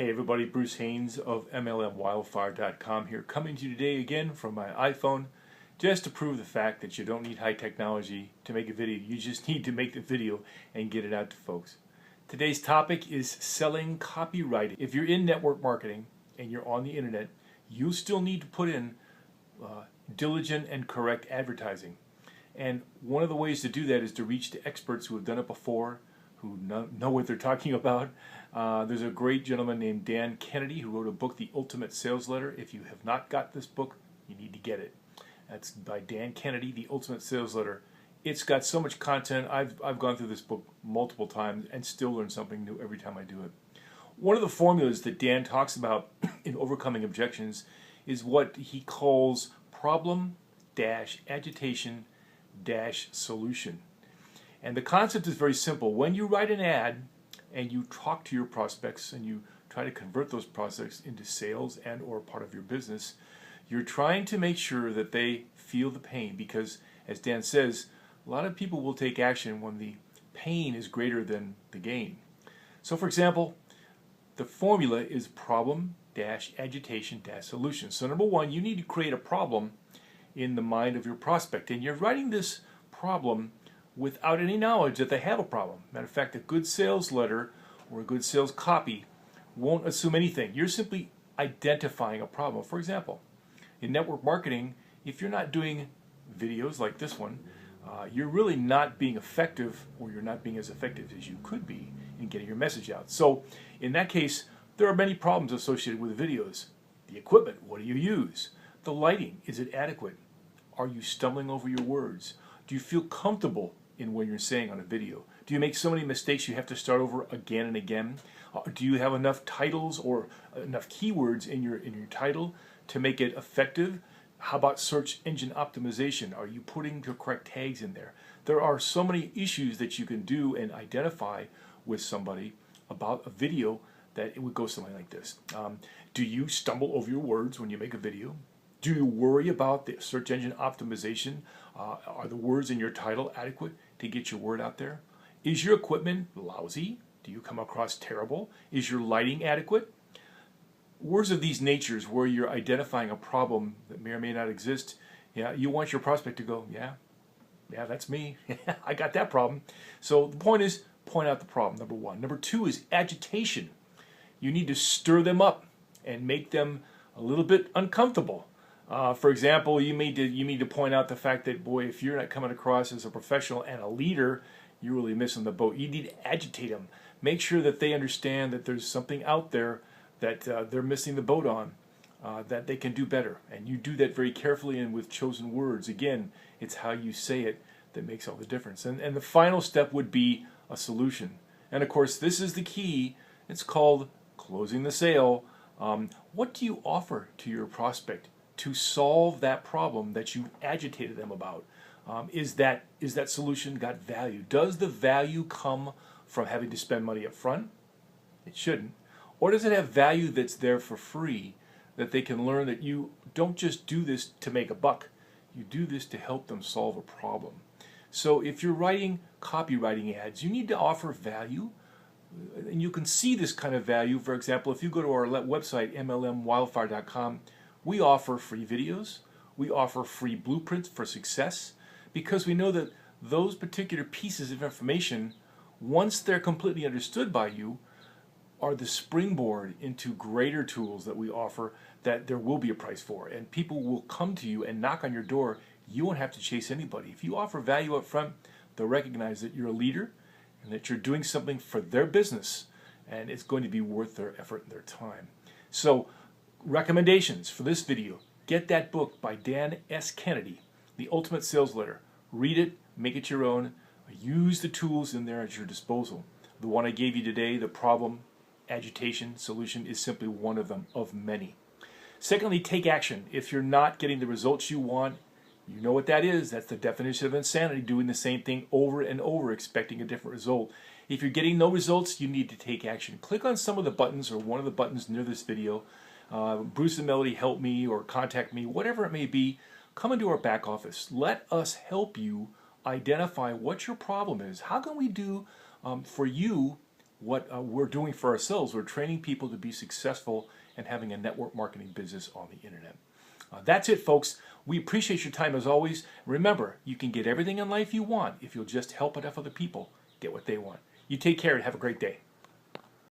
Hey everybody, Bruce Haynes of mlmwildfire.com here, coming to you today again from my iPhone, just to prove the fact that you don't need high technology to make a video. You just need to make the video and get it out to folks. Today's topic is selling copywriting. If you're in network marketing and you're on the internet, you still need to put in diligent and correct advertising. And one of the ways to do that is to reach the experts who have done it before, who know what they're talking about. There's a great gentleman named Dan Kennedy who wrote a book, The Ultimate Sales Letter. If you have not got this book, you need to get it. That's by Dan Kennedy, The Ultimate Sales Letter. It's got so much content. I've gone through this book multiple times and still learn something new every time I do it. One of the formulas that Dan talks about in overcoming objections is what he calls problem-agitation-solution. And the concept is very simple. When you write an ad and you talk to your prospects and you try to convert those prospects into sales and or part of your business, you're trying to make sure that they feel the pain, because as Dan says, a lot of people will take action when the pain is greater than the gain. So for example, the formula is problem-agitation-solution. So number one, you need to create a problem in the mind of your prospect, and you're writing this problem without any knowledge that they have a problem. Matter of fact, a good sales letter or a good sales copy won't assume anything. You're simply identifying a problem. For example, in network marketing, if you're not doing videos like this one, you're really not being effective, or you're not being as effective as you could be in getting your message out. So in that case, there are many problems associated with videos. The equipment, what do you use? The lighting, is it adequate? Are you stumbling over your words? Do you feel comfortable in what you're saying on a video? Do you make so many mistakes you have to start over again and again? Do you have enough titles or enough keywords in your title to make it effective? How about search engine optimization? Are you putting the correct tags in there? There are so many issues that you can do and identify with somebody about a video that it would go something like this. Do you stumble over your words when you make a video? Do you worry about the search engine optimization? Are the words in your title adequate to get your word out there? Is your equipment lousy? Do you come across terrible? Is your lighting adequate? Words of these natures where you're identifying a problem that may or may not exist. Yeah, you want your prospect to go, yeah, that's me. I got that problem. So the point is, point out the problem, number one. Number two is agitation. You need to stir them up and make them a little bit uncomfortable. For example, you need to point out the fact that, boy, if you're not coming across as a professional and a leader, you're really missing the boat. You need to agitate them. Make sure that they understand that there's something out there that they're missing the boat on, that they can do better. And you do that very carefully and with chosen words. Again, it's how you say it that makes all the difference. And the final step would be a solution. And of course, this is the key. It's called closing the sale. What do you offer to your prospect to solve that problem that you agitated them about? Is that solution got value? Does the value come from having to spend money up front? It shouldn't. Or does it have value that's there for free, that they can learn that you don't just do this to make a buck, you do this to help them solve a problem. So if you're writing copywriting ads, you need to offer value, and you can see this kind of value. For example, if you go to our website, mlmwildfire.com, we offer free videos, we offer free blueprints for success, because we know that those particular pieces of information, once they're completely understood by you, are the springboard into greater tools that we offer that there will be a price for. And people will come to you and knock on your door. You won't have to chase anybody. If you offer value up front, they'll recognize that you're a leader and that you're doing something for their business, and it's going to be worth their effort and their time. So, recommendations for this video: get that book by Dan S. Kennedy, The Ultimate Sales Letter. Read it, make it your own, use the tools in there at your disposal. The one I gave you today, the problem, agitation, solution, is simply one of them, of many. Secondly, take action. If you're not getting the results you want, you know what that is. That's the definition of insanity, doing the same thing over and over, expecting a different result. If you're getting no results, you need to take action. Click on some of the buttons or one of the buttons near this video. Bruce and Melody help me, or contact me, whatever it may be. Come into our back office. Let us help you identify what your problem is. How can we do for you what we're doing for ourselves. We're training people to be successful and having a network marketing business on the internet. That's it, folks. We appreciate your time as always. Remember, you can get everything in life you want if you'll just help enough other people get what they want. You take care and have a great day.